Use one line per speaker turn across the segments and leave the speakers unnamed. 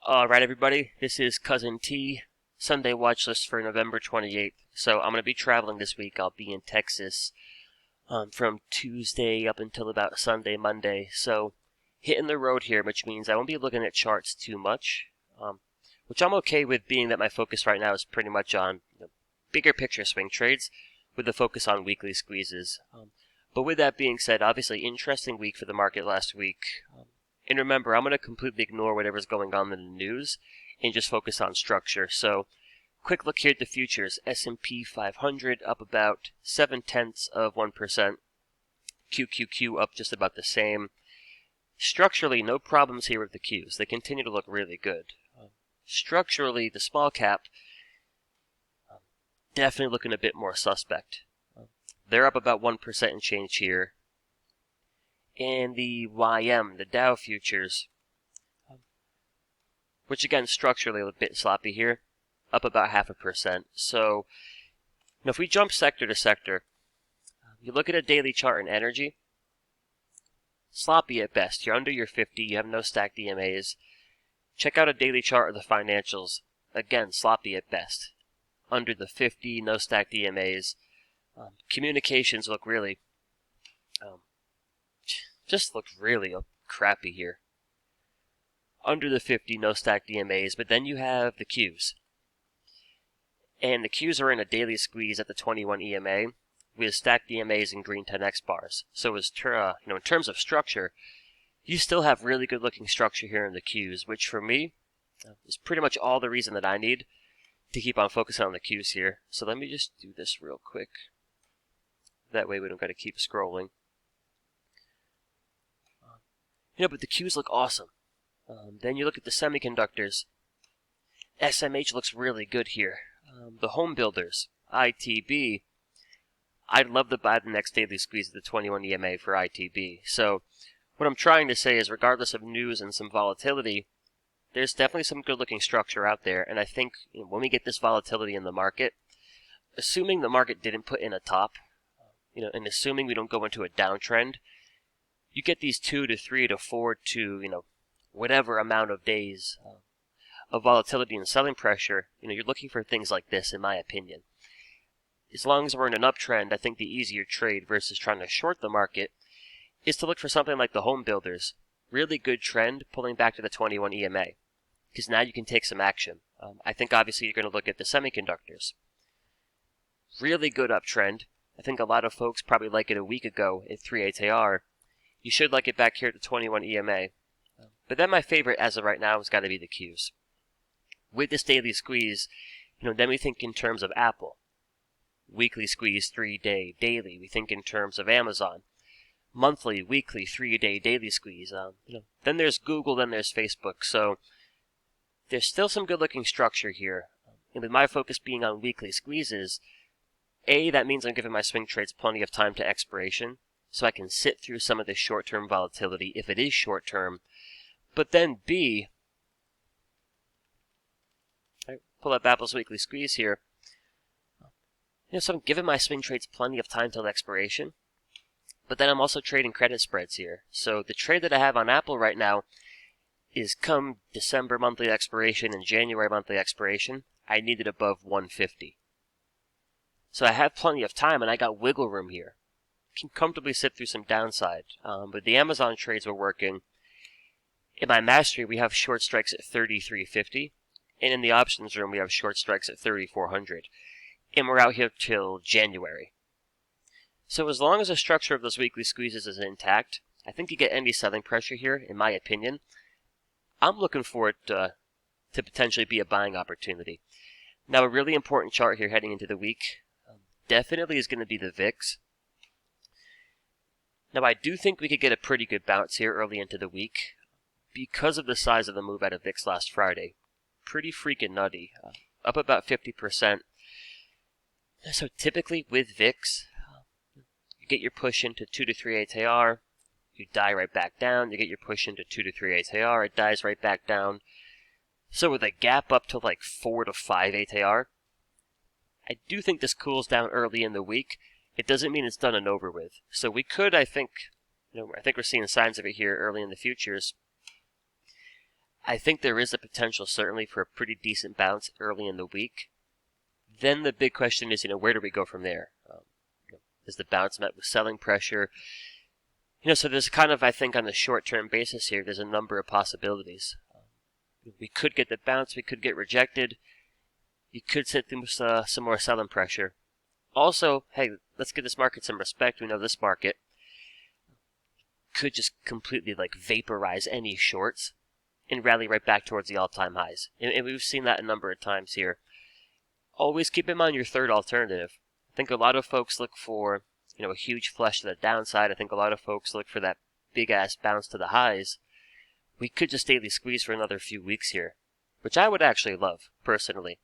Alright everybody, this is Cousin T, Sunday watch list for November 28th. So I'm going to be traveling this week. I'll be in Texas from Tuesday up until about Sunday, Monday. So hitting the road here, which means I won't be looking at charts too much, which I'm okay with, being that my focus right now is pretty much on bigger picture swing trades with the focus on weekly squeezes. But with that being said, obviously interesting week for the market last week. And remember, I'm going to completely ignore whatever's going on in the news and just focus on structure. So, quick look here at the futures. S&P 500 up about 0.7%. QQQ up just about the same. Structurally, no problems here with the Qs. They continue to look really good. Structurally, the small cap definitely looking a bit more suspect. They're up about 1% and change here. And the YM, the Dow futures, which again structurally a bit sloppy here, up about 0.5%. So, if we jump sector to sector, you look at a daily chart in energy, sloppy at best. You're under your 50, you have no stacked EMAs. Check out a daily chart of the financials, again sloppy at best. Under the 50, no stacked EMAs. Communications look really just looks really crappy here. Under the 50, no stacked EMAs, but then you have the Qs. And the Qs are in a daily squeeze at the 21 EMA with stacked EMAs and green 10x bars. So as in terms of structure, you still have really good looking structure here in the Qs, which for me is pretty much all the reason that I need to keep on focusing on the Qs here. So let me just do this real quick. That way we don't got to keep scrolling. But the Qs look awesome. Then you look at the semiconductors. SMH looks really good here. The home builders, ITB, I'd love to buy the next daily squeeze at the 21 EMA for ITB. So what I'm trying to say is, regardless of news and some volatility, there's definitely some good looking structure out there. And I think when we get this volatility in the market, assuming the market didn't put in a top, and assuming we don't go into a downtrend, you get these 2 to 3 to 4 to, whatever amount of days of volatility and selling pressure. You're looking for things like this, in my opinion. As long as we're in an uptrend, I think the easier trade versus trying to short the market is to look for something like the home builders. Really good trend pulling back to the 21 EMA, because now you can take some action. I think obviously you're going to look at the semiconductors. Really good uptrend. I think a lot of folks probably like it a week ago at 3/8 AR. You should like it back here at the 21 EMA. But then my favorite as of right now has got to be the Qs. With this daily squeeze, then we think in terms of Apple. Weekly squeeze, 3-day, daily. We think in terms of Amazon. Monthly, weekly, 3-day, daily squeeze. Then there's Google, then there's Facebook. So there's still some good looking structure here. And with my focus being on weekly squeezes, that means I'm giving my swing trades plenty of time to expiration, so I can sit through some of this short-term volatility if it is short-term. But then B, I pull up Apple's weekly squeeze here. So I'm giving my swing trades plenty of time till expiration. But then I'm also trading credit spreads here. So the trade that I have on Apple right now is come December monthly expiration and January monthly expiration, I need it above 150. So I have plenty of time and I got wiggle room here. Can comfortably sit through some downside. But the Amazon trades were working. In my mastery, we have short strikes at 33.50, and in the options room, we have short strikes at 3400. And we're out here till January. So as long as the structure of those weekly squeezes is intact, I think you get any selling pressure here, in my opinion. I'm looking for it to potentially be a buying opportunity. Now, a really important chart here heading into the week definitely is going to be the VIX. Now, I do think we could get a pretty good bounce here early into the week because of the size of the move out of VIX last Friday. Pretty freaking nutty. Up about 50%. So typically with VIX, you get your push into 2 to 3/8 AR, you die right back down. You get your push into 2 to 3/8 AR, it dies right back down. So with a gap up to like 4 to 5/8 AR, I do think this cools down early in the week. It doesn't mean it's done and over with. So we could, I think we're seeing signs of it here early in the futures. I think there is a potential certainly for a pretty decent bounce early in the week. Then the big question is, where do we go from there? Is the bounce met with selling pressure? So there's kind of, I think, on the short-term basis here, there's a number of possibilities. We could get the bounce, we could get rejected. You could sit through some more selling pressure. Also, hey, let's give this market some respect. We know this market could just completely vaporize any shorts and rally right back towards the all-time highs. And we've seen that a number of times here. Always keep in mind your third alternative. I think a lot of folks look for, a huge flush to the downside. I think a lot of folks look for that big-ass bounce to the highs. We could just daily squeeze for another few weeks here, which I would actually love, personally.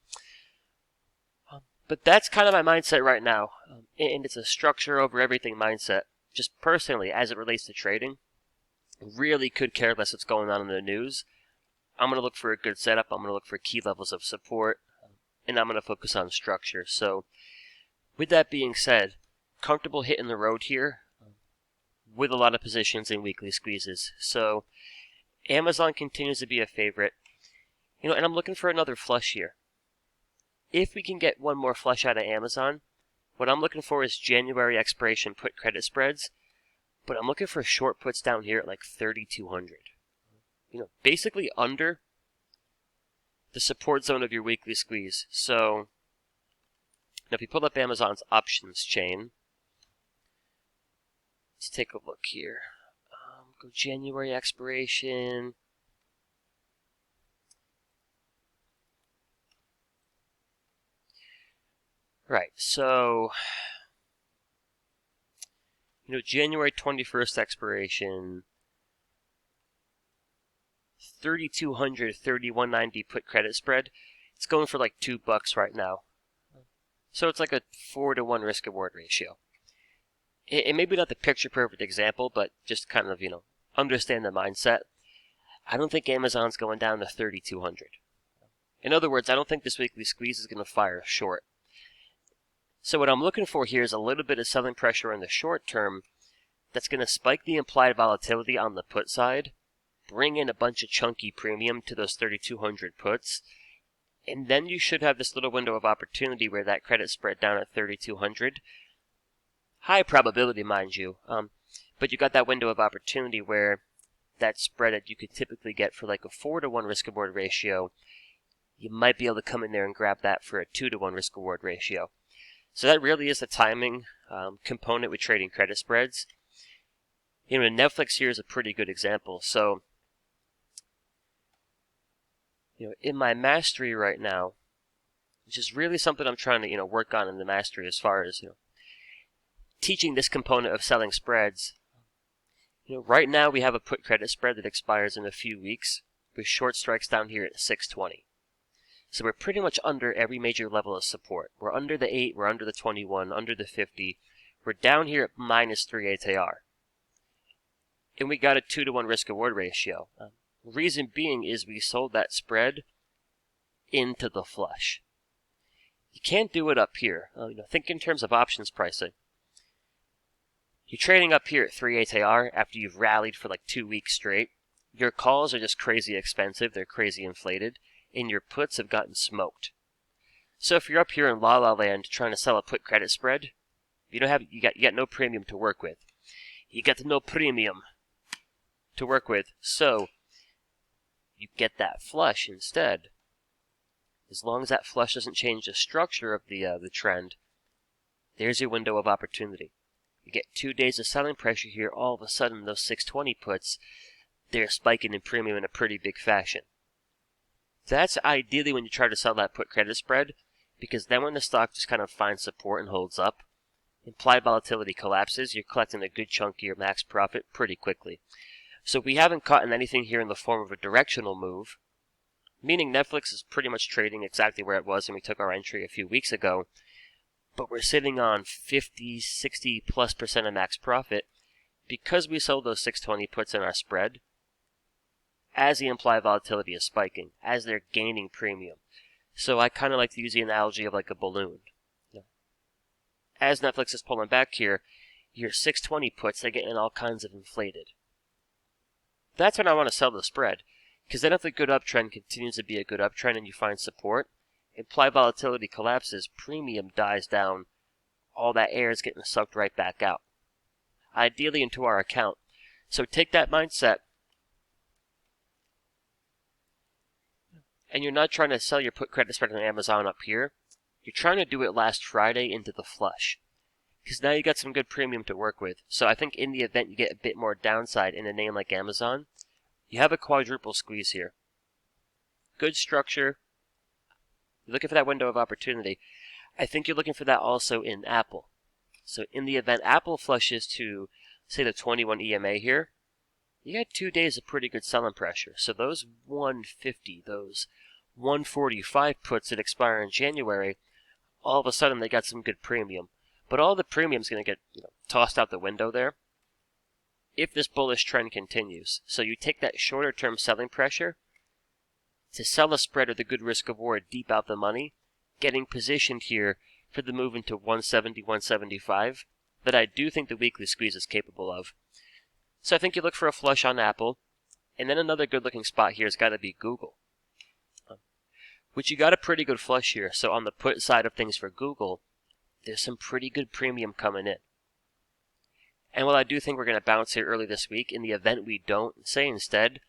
But that's kind of my mindset right now. And it's a structure over everything mindset. Just personally, as it relates to trading, really could care less what's going on in the news. I'm going to look for a good setup. I'm going to look for key levels of support. And I'm going to focus on structure. So, with that being said, comfortable hitting the road here with a lot of positions in weekly squeezes. So, Amazon continues to be a favorite. And I'm looking for another flush here. If we can get one more flush out of Amazon, what I'm looking for is January expiration put credit spreads. But I'm looking for short puts down here at 3,200. Basically under the support zone of your weekly squeeze. So, now if you pull up Amazon's options chain, let's take a look here. Go January expiration. Right, so, January 21st expiration, 3,200, 3,190 put credit spread. It's going for $2 right now. So it's a 4-to-1 risk-reward ratio. It may be not the picture-perfect example, but just kind of, understand the mindset. I don't think Amazon's going down to 3,200. In other words, I don't think this weekly squeeze is going to fire short. So what I'm looking for here is a little bit of selling pressure in the short term that's going to spike the implied volatility on the put side, bring in a bunch of chunky premium to those 3,200 puts, and then you should have this little window of opportunity where that credit spread down at 3,200. High probability, mind you, but you got that window of opportunity where that spread that you could typically get for a 4-to-1 risk-reward ratio, you might be able to come in there and grab that for a 2-to-1 risk-reward ratio. So that really is the timing component with trading credit spreads. Netflix here is a pretty good example. So, in my mastery right now, which is really something I'm trying to, work on in the mastery as far as, teaching this component of selling spreads. Right now we have a put credit spread that expires in a few weeks with short strikes down here at 620. So we're pretty much under every major level of support. We're under the 8, we're under the 21, under the 50. We're down here at minus 3 ATR. And we got a 2-to-1 risk-reward ratio. Reason being is we sold that spread into the flush. You can't do it up here. Think in terms of options pricing. You're trading up here at 3 ATR after you've rallied for 2 weeks straight. Your calls are just crazy expensive. They're crazy inflated. And your puts have gotten smoked. So if you're up here in La La Land trying to sell a put credit spread, you got no premium to work with. You got no premium to work with, so you get that flush instead. As long as that flush doesn't change the structure of the trend, there's your window of opportunity. You get 2 days of selling pressure here. All of a sudden, those 620 puts, they're spiking in premium in a pretty big fashion. That's ideally when you try to sell that put credit spread, because then when the stock just kind of finds support and holds up, implied volatility collapses, you're collecting a good chunk of your max profit pretty quickly. So we haven't caught in anything here in the form of a directional move, meaning Netflix is pretty much trading exactly where it was when we took our entry a few weeks ago, but we're sitting on 50, 60+% of max profit because we sold those 620 puts in our spread. As the implied volatility is spiking, as they're gaining premium. So I kind of like to use the analogy of a balloon. As Netflix is pulling back here, your 620 puts, they're getting all kinds of inflated. That's when I want to sell the spread. Because then if the good uptrend continues to be a good uptrend and you find support, implied volatility collapses, premium dies down, all that air is getting sucked right back out, ideally into our account. So take that mindset, and you're not trying to sell your put credit spread on Amazon up here. You're trying to do it last Friday into the flush, because now you got some good premium to work with. So I think in the event you get a bit more downside in a name like Amazon, you have a quadruple squeeze here. Good structure. You're looking for that window of opportunity. I think you're looking for that also in Apple. So in the event Apple flushes to, say, the 21 EMA here, you got 2 days of pretty good selling pressure. So those 150, those 145 puts that expire in January, all of a sudden they got some good premium. But all the premium's going to get tossed out the window there if this bullish trend continues. So you take that shorter term selling pressure to sell a spread with a good risk reward deep out the money, getting positioned here for the move into 170, 175 that I do think the weekly squeeze is capable of. So I think you look for a flush on Apple, and then another good looking spot here has got to be Google, which you got a pretty good flush here. So on the put side of things for Google, there's some pretty good premium coming in. And while I do think we're going to bounce here early this week, in the event we don't, say instead,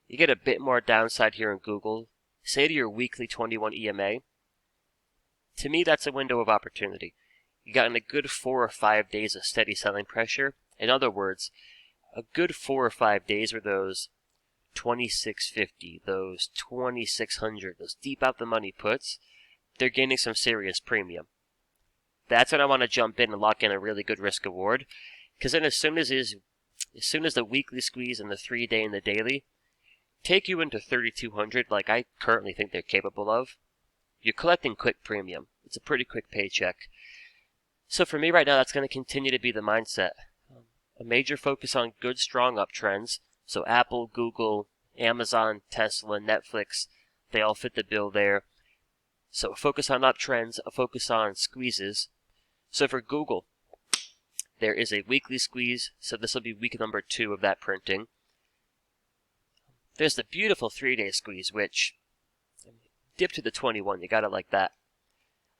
you get a bit more downside here in Google, say to your weekly 21 EMA, to me that's a window of opportunity. You got in a good 4 or 5 days of steady selling pressure. In other words, a good 4 or 5 days where those 2650, those 2600, those deep out the money puts, they're gaining some serious premium. That's when I want to jump in and lock in a really good risk reward, because then as soon as the weekly squeeze and the 3-day and the daily take you into 3200 like I currently think they're capable of, you're collecting quick premium. It's a pretty quick paycheck. So for me right now, that's going to continue to be the mindset. A major focus on good, strong uptrends. So Apple, Google, Amazon, Tesla, Netflix, they all fit the bill there. So a focus on uptrends, a focus on squeezes. So for Google, there is a weekly squeeze. So this will be week number 2 of that printing. There's the beautiful 3-day squeeze, which dip to the 21. You gotta like that.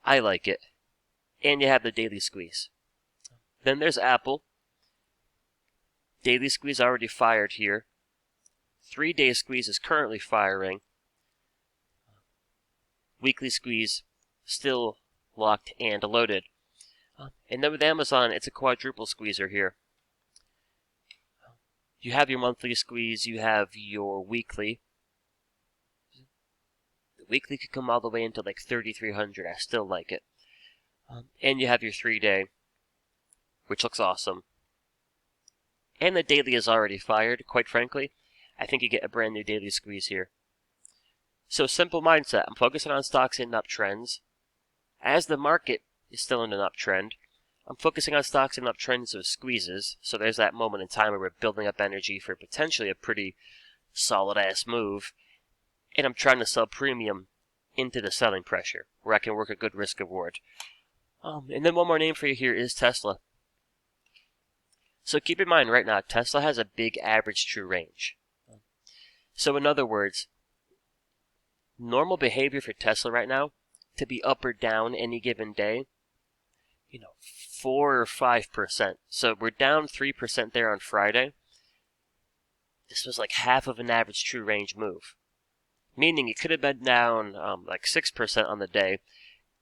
I like it. And you have the daily squeeze. Then there's Apple. Daily squeeze already fired here. 3-day squeeze is currently firing. Weekly squeeze still locked and loaded. And then with Amazon, it's a quadruple squeezer here. You have your monthly squeeze, you have your weekly. The weekly could come all the way into like 3,300. I still like it. And you have your 3-day, which looks awesome. And the daily is already fired, quite frankly. I think you get a brand new daily squeeze here. So simple mindset. I'm focusing on stocks in uptrends. As the market is still in an uptrend, I'm focusing on stocks in uptrends of squeezes. So there's that moment in time where we're building up energy for potentially a pretty solid-ass move. And I'm trying to sell premium into the selling pressure, where I can work a good risk reward. And then one more name for you here is Tesla. So keep in mind right now, Tesla has a big average true range. So in other words, normal behavior for Tesla right now, to be up or down any given day, 4 or 5%. So we're down 3% there on Friday. This was like half of an average true range move. Meaning it could have been down like 6% on the day.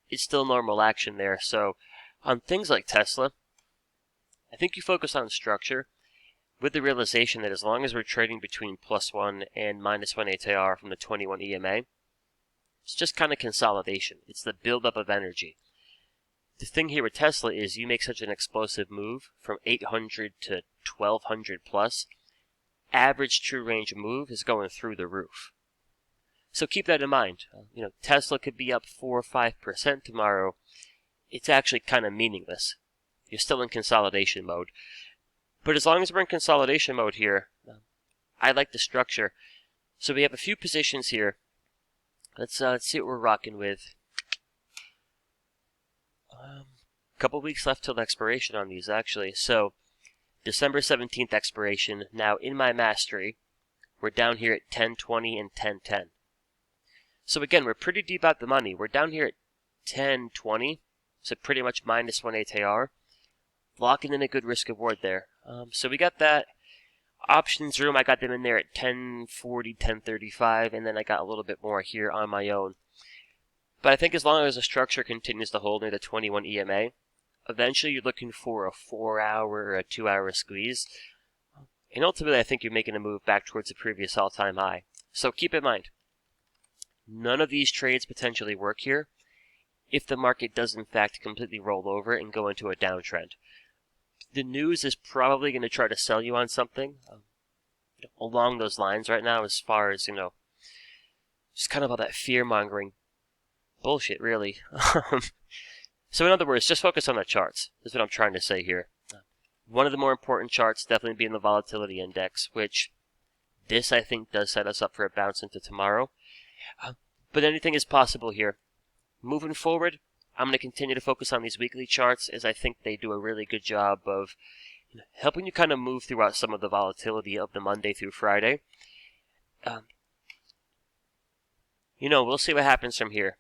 It's still normal action there. So on things like Tesla, I think you focus on structure with the realization that as long as we're trading between +1 and -1 ATR from the 21 EMA, it's just kind of consolidation. It's the buildup of energy. The thing here with Tesla is you make such an explosive move from 800 to 1200 plus, average true range move is going through the roof. So keep that in mind. Tesla could be up 4 or 5% tomorrow. It's actually kind of meaningless. You're still in consolidation mode. But as long as we're in consolidation mode here, I like the structure. So we have a few positions here. Let's see what we're rocking with. A couple weeks left till expiration on these, actually. So December 17th expiration. Now in my mastery, We're down here at 10.20 and 10.10. So again, we're pretty deep out the money. We're down here at 10.20, so pretty much minus 1/8 AR. Locking in a good risk reward there. So we got that. Options room, I got them in there at 10.40, 10.35, and then I got a little bit more here on my own. But I think as long as the structure continues to hold near the 21 EMA, eventually you're looking for a 4-hour or a 2-hour squeeze. And ultimately, I think you're making a move back towards the previous all-time high. So keep in mind, none of these trades potentially work here if the market does in fact completely roll over and go into a downtrend. The news is probably going to try to sell you on something along those lines right now, as far as, just kind of all that fear-mongering bullshit, really. So in other words, just focus on the charts. That's what I'm trying to say here. One of the more important charts definitely being the volatility index, which this, I think, does set us up for a bounce into tomorrow. But anything is possible here. Moving forward, I'm going to continue to focus on these weekly charts, as I think they do a really good job of helping you kind of move throughout some of the volatility of the Monday through Friday. We'll see what happens from here.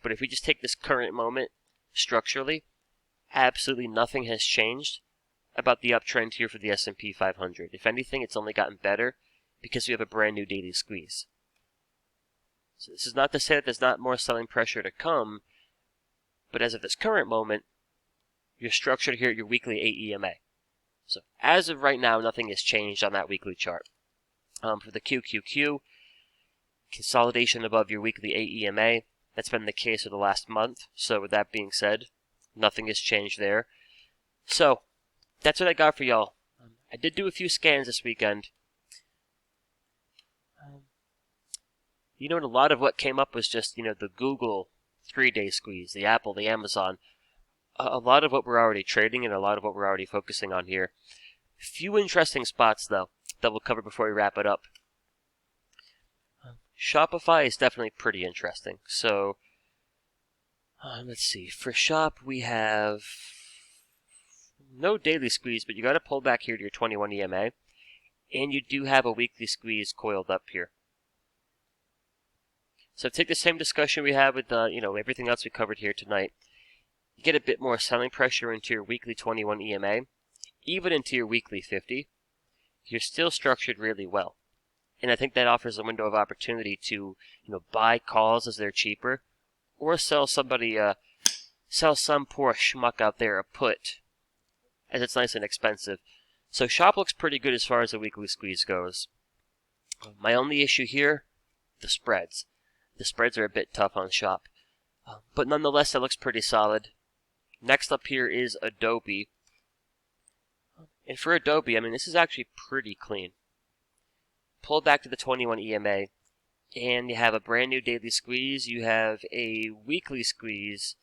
But if we just take this current moment structurally, absolutely nothing has changed about the uptrend here for the S&P 500. If anything, it's only gotten better because we have a brand new daily squeeze. So this is not to say that there's not more selling pressure to come, but as of this current moment, you're structured here at your weekly 8 EMA. So as of right now, nothing has changed on that weekly chart. For the QQQ, consolidation above your weekly 8 EMA, that's been the case for the last month. So with that being said, nothing has changed there. So that's what I got for y'all. I did do a few scans this weekend. A lot of what came up was just, the Google 3-day squeeze, the Apple, the Amazon. A lot of what we're already trading and a lot of what we're already focusing on here. Few interesting spots, though, that we'll cover before we wrap it up. Shopify is definitely pretty interesting. So, let's see. For Shop, we have no daily squeeze, but you got to pull back here to your 21 EMA. And you do have a weekly squeeze coiled up here. So take the same discussion we had with everything else we covered here tonight. You get a bit more selling pressure into your weekly 21 EMA, even into your weekly 50. You're still structured really well. And I think that offers a window of opportunity to, buy calls as they're cheaper, or sell some poor schmuck out there a put as it's nice and expensive. So Shop looks pretty good as far as the weekly squeeze goes. My only issue here, the spreads. The spreads are a bit tough on Shop. But nonetheless, it looks pretty solid. Next up here is Adobe. And for Adobe, this is actually pretty clean. Pull back to the 21 EMA, and you have a brand new daily squeeze. You have a weekly squeeze.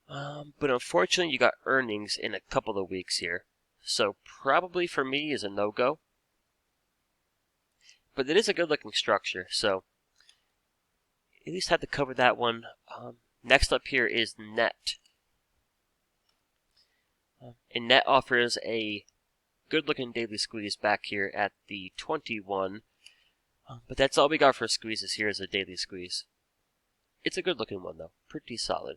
But unfortunately, you got earnings in a couple of weeks here. So probably for me is a no-go. But it is a good-looking structure, so at least had to cover that one. Next up here is Net. And Net offers a good-looking daily squeeze back here at the 21. But that's all we got for squeezes here is a daily squeeze. It's a good-looking one, though. Pretty solid.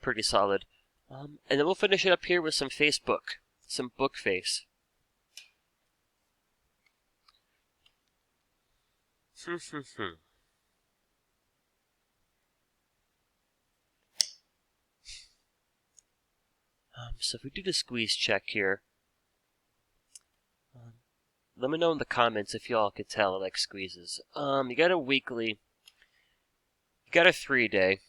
Pretty solid. And then we'll finish it up here with some Facebook. Some book face. So if we do the squeeze check here, let me know in the comments if y'all could tell I like squeezes. You got a weekly, you got a 3-day.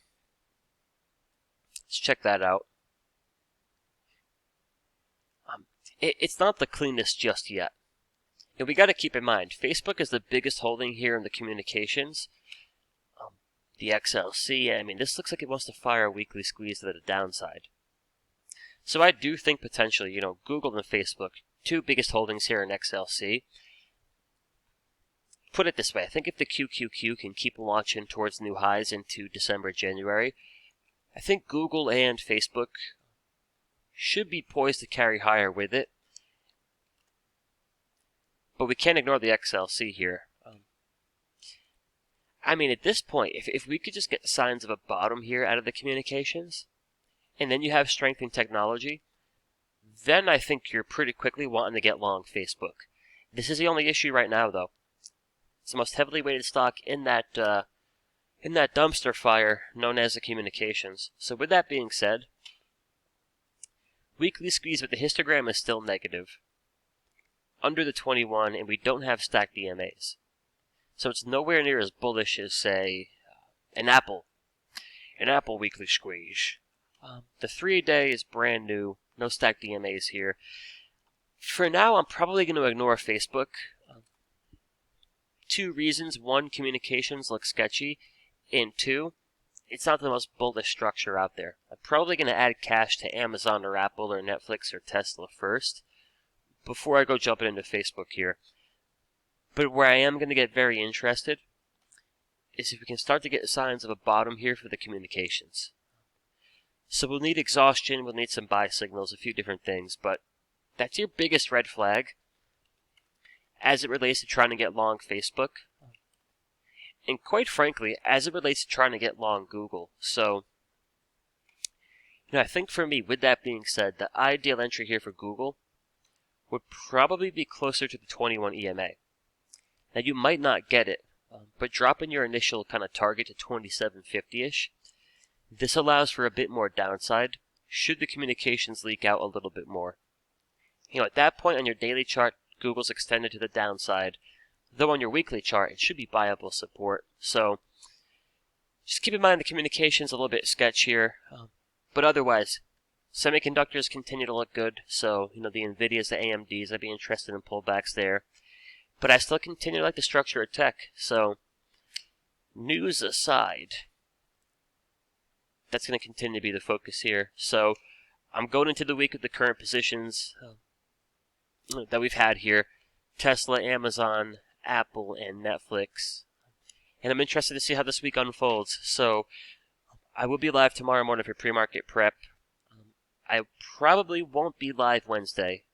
Let's check that out. It's not the cleanest just yet. And we got to keep in mind, Facebook is the biggest holding here in the communications. The XLC, this looks like it wants to fire a weekly squeeze to the downside. So I do think potentially, Google and Facebook, two biggest holdings here in XLC. Put it this way, I think if the QQQ can keep launching towards new highs into December, January, I think Google and Facebook should be poised to carry higher with it. but we can't ignore the XLC here. I mean, at this point, if we could just get signs of a bottom here out of the communications, and then you have strength in technology, then I think you're pretty quickly wanting to get long Facebook. This is the only issue right now, though. It's the most heavily weighted stock in that dumpster fire known as the communications. So with that being said, weekly squeeze with the histogram is still negative, under the 21, and we don't have stacked EMAs. So it's nowhere near as bullish as, say, an Apple weekly squeeze. The 3-day is brand new, no stacked EMAs here. For now, I'm probably going to ignore Facebook. 2 reasons. 1, communications look sketchy, and 2, it's not the most bullish structure out there. I'm probably going to add cash to Amazon or Apple or Netflix or Tesla first, before I go jumping into Facebook here. But where I am going to get very interested is if we can start to get signs of a bottom here for the communications. So we'll need exhaustion, we'll need some buy signals, a few different things, but that's your biggest red flag as it relates to trying to get long Facebook. And quite frankly, as it relates to trying to get long Google. So, I think for me, with that being said, the ideal entry here for Google would probably be closer to the 21 EMA. Now, you might not get it, but dropping your initial kind of target to 2750-ish, this allows for a bit more downside should the communications leak out a little bit more. At that point on your daily chart, Google's extended to the downside, though on your weekly chart, it should be viable support. So, just keep in mind the communications a little bit sketch here, but otherwise, semiconductors continue to look good, so, the NVIDIAs, the AMDs, I'd be interested in pullbacks there. But I still continue to like the structure of tech, so news aside, that's going to continue to be the focus here. So I'm going into the week with the current positions that we've had here. Tesla, Amazon, Apple, and Netflix. And I'm interested to see how this week unfolds. So I will be live tomorrow morning for pre-market prep. I probably won't be live Wednesday.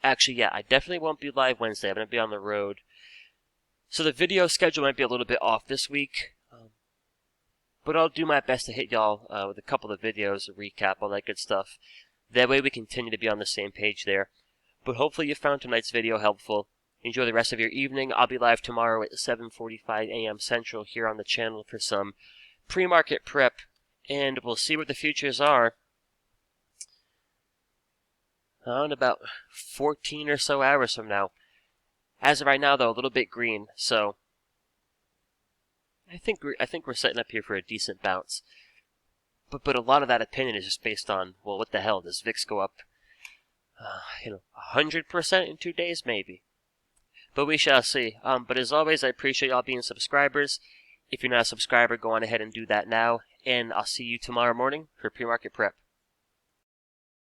Actually, yeah, I definitely won't be live Wednesday. I'm going to be on the road. So the video schedule might be a little bit off this week. But I'll do my best to hit y'all with a couple of videos, a recap, all that good stuff. That way we continue to be on the same page there. But hopefully you found tonight's video helpful. Enjoy the rest of your evening. I'll be live tomorrow at 7:45 a.m. Central here on the channel for some pre-market prep. And we'll see what the futures are in about 14 or so hours from now. As of right now, though, a little bit green, so I think we're setting up here for a decent bounce. But a lot of that opinion is just based on, well, what the hell, does VIX go up 100% in 2 days, maybe? But we shall see. But as always, I appreciate y'all being subscribers. If you're not a subscriber, go on ahead and do that now, and I'll see you tomorrow morning for pre-market prep.